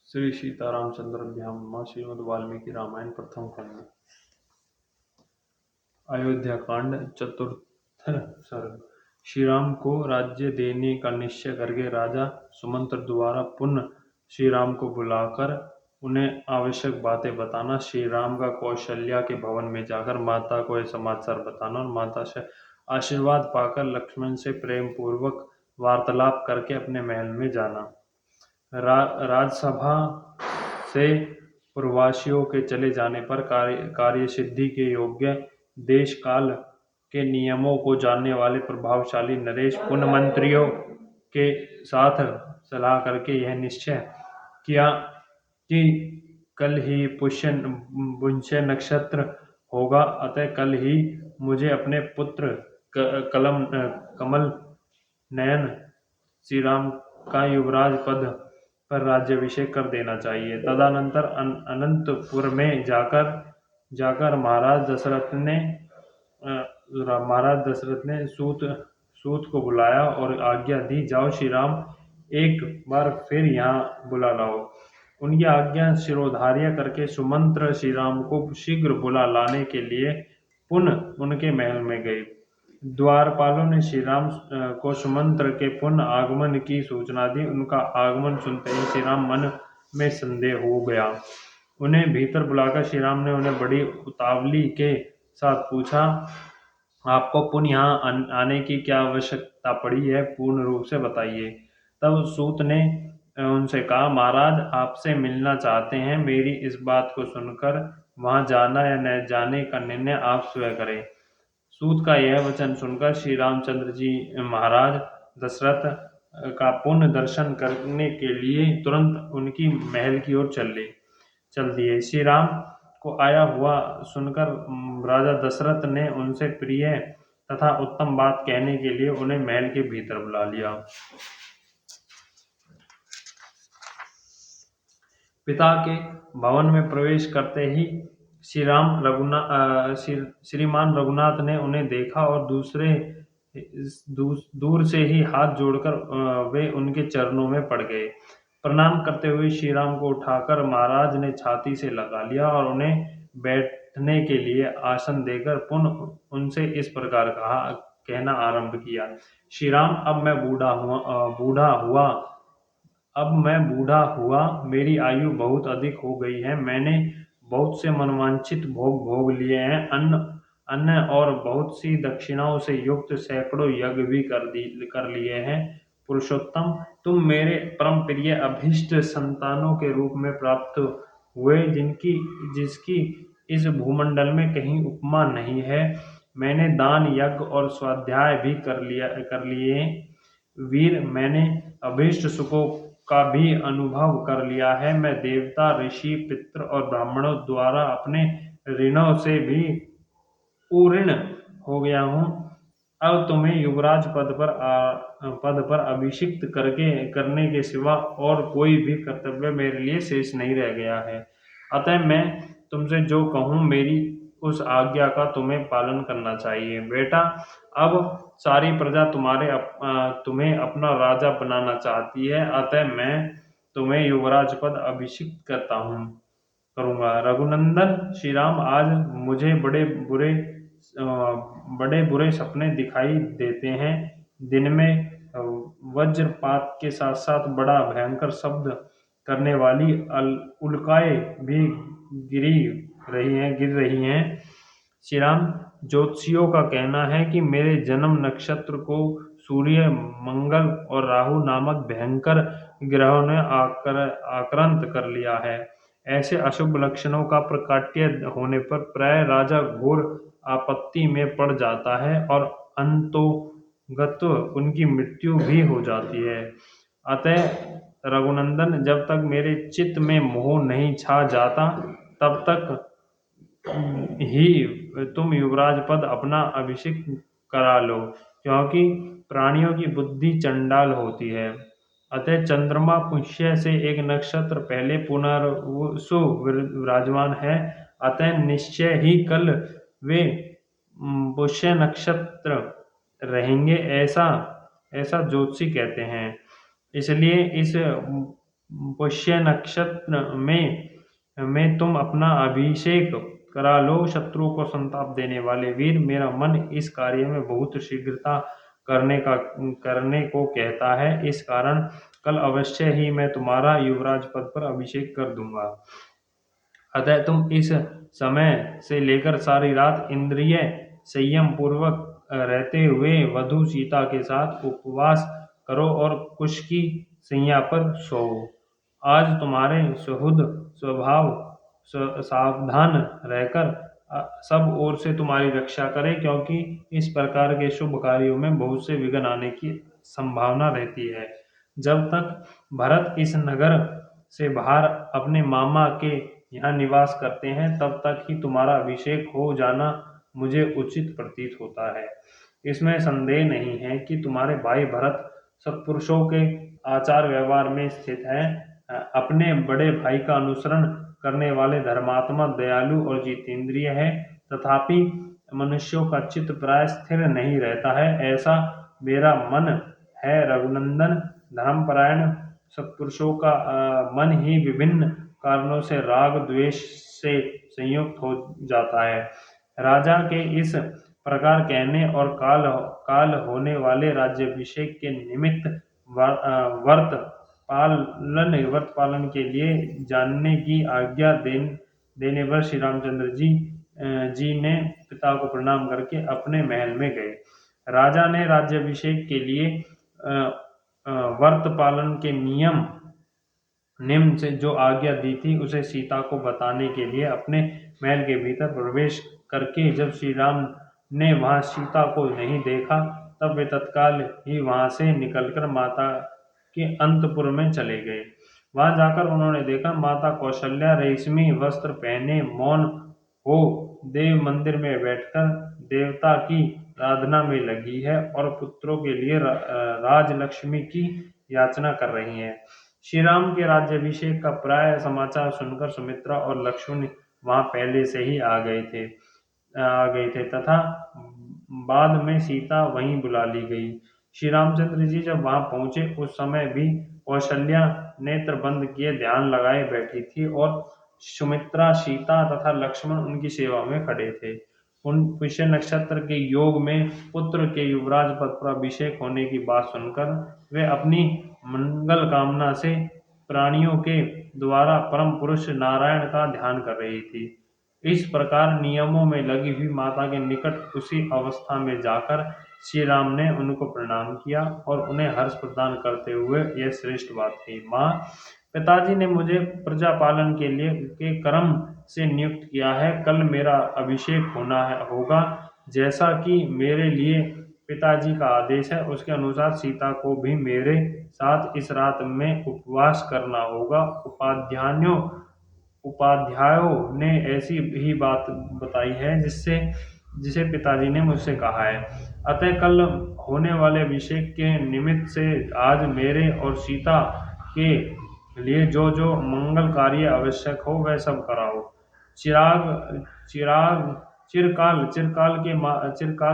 श्री सीतारामचंद्राभ्याम नमः। श्रीमद् वाल्मीकि रामायण प्रथम खंड अयोध्या कांड चतुर्थ सर्ग। श्री राम को राज्य देने का निश्चय करके राजा सुमंत्र द्वारा पुनः श्री राम को बुलाकर उन्हें आवश्यक बातें बताना, श्री राम का कौशल्या के भवन में जाकर माता को यह समाचार बताना और माता से आशीर्वाद पाकर लक्ष्मण से प्रेम पूर्वक वार्तालाप करके अपने महल में जाना। राजसभा से पूर्ववासियों के चले जाने पर कार्य सिद्धि के योग्य देश काल के नियमों को जानने वाले प्रभावशाली नरेश पुनः मंत्रियों के साथ सलाह करके यह निश्चय किया कि कल ही पुष्य नक्षत्र होगा, अतः कल ही मुझे अपने पुत्र कमल नयन श्री राम का युवराज पद पर राज्याभिषेक कर देना चाहिए। तदनंतर अनंतपुर में जाकर महाराज दशरथ ने सूत को बुलाया और आज्ञा दी, जाओ श्री राम एक बार फिर यहाँ बुला लाओ। उनकी आज्ञा शिरोधार्य करके सुमंत्र श्री राम को शीघ्र बुला लाने के लिए पुनः उनके महल में गए। द्वारपालों ने श्री राम को सुमंत्र के पुनः आगमन की सूचना दी। उनका आगमन सुनते ही श्री राम मन में संदेह हो गया। उन्हें भीतर बुलाकर श्री राम ने उन्हें बड़ी उतावली के साथ पूछा, आपको पुनः यहाँ आने की क्या आवश्यकता पड़ी है, पूर्ण रूप से बताइए। तब सूत ने उनसे कहा, महाराज आपसे मिलना चाहते हैं। मेरी इस बात को सुनकर वहां जाना या न जाने का निर्णय आप स्वयं करें। सूत का यह वचन सुनकर श्री रामचंद्र जी महाराज दशरथ का पुण्य दर्शन करने के लिए तुरंत उनकी महल की ओर चल दिए। श्री राम को आया हुआ सुनकर राजा दशरथ ने उनसे प्रिय तथा उत्तम बात कहने के लिए उन्हें महल के भीतर बुला लिया। पिता के भवन में प्रवेश करते ही श्रीमान रघुनाथ ने उन्हें देखा और दूर से ही हाथ जोड़कर वे उनके चरणों में पड़ गए। प्रणाम करते हुए श्री राम को उठाकर महाराज ने छाती से लगा लिया और उन्हें बैठने के लिए आसन देकर पुनः उनसे इस प्रकार कहना आरंभ किया। श्री राम, अब मैं बूढ़ा हुआ, मेरी आयु बहुत अधिक हो गई है। मैंने बहुत से मनवांछित भोग लिए हैं। अन्न और बहुत सी दक्षिणाओं से युक्त सैकड़ों यज्ञ भी कर लिए हैं। पुरुषोत्तम, तुम मेरे परम प्रिय अभीष्ट संतानों के रूप में प्राप्त हुए, जिसकी इस भूमंडल में कहीं उपमा नहीं है। मैंने दान, यज्ञ और स्वाध्याय भी कर लिए वीर, मैंने अभीष्ट सुखों का भी अनुभव कर लिया है। मैं देवता, ऋषि, पितृ और ब्राह्मणों द्वारा अपने ऋणों से भी पूर्ण हो गया हूँ। अब तुम्हें युवराज पद पर अभिषिक्त करने के सिवा और कोई भी कर्तव्य मेरे लिए शेष नहीं रह गया है। अतः मैं तुमसे जो कहूँ, मेरी उस आज्ञा का तुम्हें पालन करना चाहिए। बेटा, अब सारी प्रजा तुम्हें अपना राजा बनाना चाहती है, अतः मैं तुम्हें युवराज पद अभिषिक्त करूंगा। रघुनंदन श्री राम, आज मुझे बड़े बुरे सपने दिखाई देते हैं। दिन में वज्रपात के साथ साथ बड़ा भयंकर शब्द करने वाली उल्काएं भी गिर रही हैं। श्री राम, ज्योतिषियों का कहना है कि मेरे जन्म नक्षत्र को सूर्य, मंगल और राहु नामक भयंकर ग्रहों ने आक्रांत कर लिया है। ऐसे अशुभ लक्षणों का प्रकट्य होने पर प्राय राजा घोर आपत्ति में पड़ जाता है और अंतोगत उनकी मृत्यु भी हो जाती है। अतः रघुनंदन, जब तक मेरे चित्त में मोह नहीं छा जाता, तब तक ही तुम युवराज पद अपना अभिषेक करा लो, क्योंकि प्राणियों की बुद्धि चंडाल होती है। अतः चंद्रमा पुष्य से एक नक्षत्र पहले पुनर्वसु विराजमान है, अतः निश्चय ही कल वे पुष्य नक्षत्र रहेंगे, ऐसा ज्योतिषी कहते हैं। इसलिए इस पुष्य नक्षत्र में तुम अपना अभिषेक करा लो। शत्रुओं को संताप देने वाले वीर, मेरा मन इस कार्य में बहुत शीघ्रता करने को कहता है। इस कारण कल अवश्य ही मैं तुम्हारा युवराज पद पर अभिषेक कर दूंगा। अतः तुम इस समय से लेकर सारी रात इंद्रिय संयम पूर्वक रहते हुए वधू सीता के साथ उपवास करो और कुश की सैया पर सोओ। आज तुम्हारे सुहृद स्वभाव सावधान रहकर सब ओर से तुम्हारी रक्षा करे, क्योंकि इस प्रकार के शुभ कार्यों में बहुत से विघ्न आने की संभावना रहती है। जब तक भरत इस नगर से बाहर अपने मामा के यहाँ निवास करते हैं, तब तक ही तुम्हारा अभिषेक हो जाना मुझे उचित प्रतीत होता है। इसमें संदेह नहीं है कि तुम्हारे भाई भरत सत्पुरुषों के आचार व्यवहार में स्थित है। अपने बड़े भाई का अनुसरण करने वाले धर्मात्मा, दयालु और जितेंद्रिय है। तथापि मनुष्यों का चित्त प्राय स्थिर नहीं रहता है, ऐसा मेरा मन है रघुनंदन। धर्मपरायण सत्पुरुषों का मन ही विभिन्न कारणों से राग द्वेष से संयुक्त हो जाता है। राजा के इस प्रकार कहने और काल होने वाले राज्याभिषेक के निमित्त व्रत पालन के लिए जानने की आज्ञा देने पर श्री रामचंद्र जी ने पिता को प्रणाम करके अपने महल में गए। राजा ने राज्याभिषेक के लिए व्रत पालन के नियम से जो आज्ञा दी थी, उसे सीता को बताने के लिए अपने महल के भीतर प्रवेश करके जब श्री राम ने वहां सीता को नहीं देखा, तब वे तत्काल ही वहां से निकलकर माता के अंतपुर में चले गए। वहां जाकर उन्होंने देखा माता कौशल्या रेशमी वस्त्र पहने मौन हो देव मंदिर में बैठकर देवता की आराधना में लगी है और पुत्रों के लिए राजलक्ष्मी की याचना कर रही है। श्री राम के राज्याभिषेक का प्राय समाचार सुनकर सुमित्रा और लक्ष्मण वहां पहले से ही आ गए थे तथा बाद में सीता वहीं बुला ली गई। श्री रामचंद्र जी जब वहां पहुंचे, उस समय भी कौशल्या नेत्र बंद किए ध्यान लगाए बैठी थी और सुमित्रा, सीता तथा लक्ष्मण उनकी सेवा में खड़े थे। उन पुष्य नक्षत्र के योग में पुत्र के युवराज पद पर अभिषेक होने की बात सुनकर वे अपनी मंगल कामना से प्राणियों के द्वारा परम पुरुष नारायण का ध्यान कर रही थी। इस प्रकार नियमों में लगी हुई माता के निकट उसी अवस्था में जाकर श्री राम ने उनको प्रणाम किया और उन्हें हर्ष प्रदान करते हुए यह श्रेष्ठ बात थी, माँ, पिताजी ने मुझे प्रजा पालन के कर्म से नियुक्त किया है। कल मेरा अभिषेक होगा, जैसा कि मेरे लिए पिताजी का आदेश है, उसके अनुसार सीता को भी मेरे साथ इस रात में उपवास करना होगा। उपाध्यायों ने ऐसी ही बात बताई है जिसे पिताजी ने मुझसे कहा है। अतः कल होने वाले अभिषेक के निमित्त से आज मेरे और सीता के लिए जो जो मंगल कार्य आवश्यक हो वह सब कराओ। चिराग चिराग चिरकाल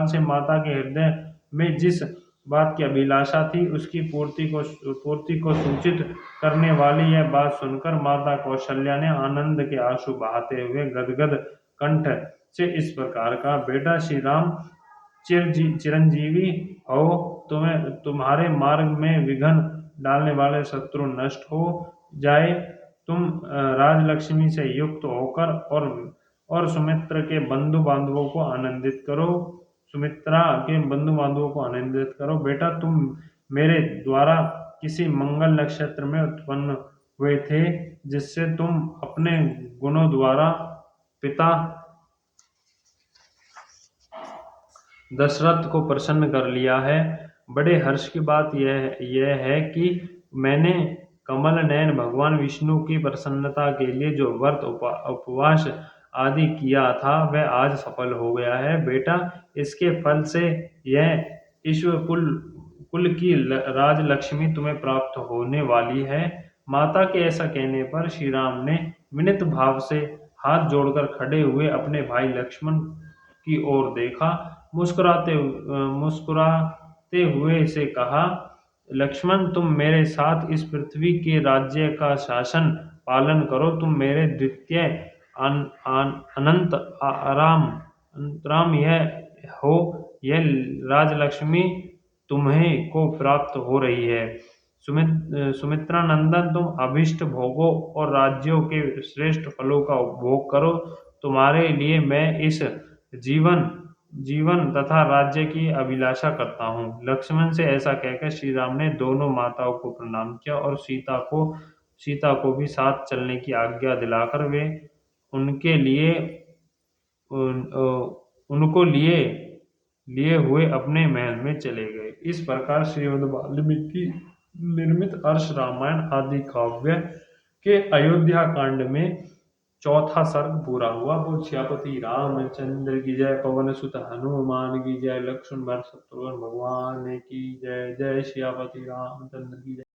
से माता के हृदय में जिस बात की अभिलाषा थी, उसकी पूर्ति को सूचित करने वाली यह बात सुनकर माता कौशल्या ने आनंद के आंसू बहाते हुए गदगद कंठ से इस प्रकार कहा, बेटा श्री राम चिरंजीवी हो, तुम्हारे मार्ग में विघ्न डालने वाले शत्रु नष्ट हो जाए। तुम राजलक्ष्मी से युक्त होकर और सुमित्रा के बंधु बांधवों को आनंदित करो। बेटा तुम मेरे द्वारा किसी मंगल नक्षत्र में उत्पन्न हुए थे, जिससे तुम अपने गुणों द्वारा पिता दशरथ को प्रसन्न कर लिया है। बड़े हर्ष की बात यह है कि मैंने कमल नयन भगवान विष्णु की प्रसन्नता के लिए जो व्रत उपवास आदि किया था, वह आज सफल हो गया है। बेटा, इसके फल से यह ईश्वर कुल की राजलक्ष्मी तुम्हें प्राप्त होने वाली है। माता के ऐसा कहने पर श्री राम ने विनीत भाव से हाथ जोड़कर खड़े हुए अपने भाई लक्ष्मण की ओर देखा। मुस्कुराते हुए से कहा, लक्ष्मण, तुम मेरे साथ इस पृथ्वी के राज्य का शासन पालन करो। तुम मेरे द्वितीय अनंत अंतराम यह हो, यह राजलक्ष्मी तुम्हें को प्राप्त हो रही है। सुमित्रा नंदन, तुम अभिष्ट भोगों और राज्यों के श्रेष्ठ फलों का उपभोग करो। तुम्हारे लिए मैं इस जीवन जीवन तथा राज्य की अभिलाषा करता हूँ। लक्ष्मण से ऐसा कहकर श्री राम ने दोनों माताओं को प्रणाम किया और सीता को भी साथ चलने की आज्ञा दिलाकर वे उनके लिए उनको लिए लिए हुए अपने महल में चले गए। इस प्रकार श्रीमद् वाल्मीकि निर्मित हर्ष रामायण आदि काव्य के अयोध्या कांड में चौथा सर्ग पूरा हुआ। बोल सियापति रामचंद्र की जय, पवन सुत हनुमान की जय, लक्ष्मण भरत शत्रुघ्न भगवान की जय। जय सियापति रामचंद्र की जय।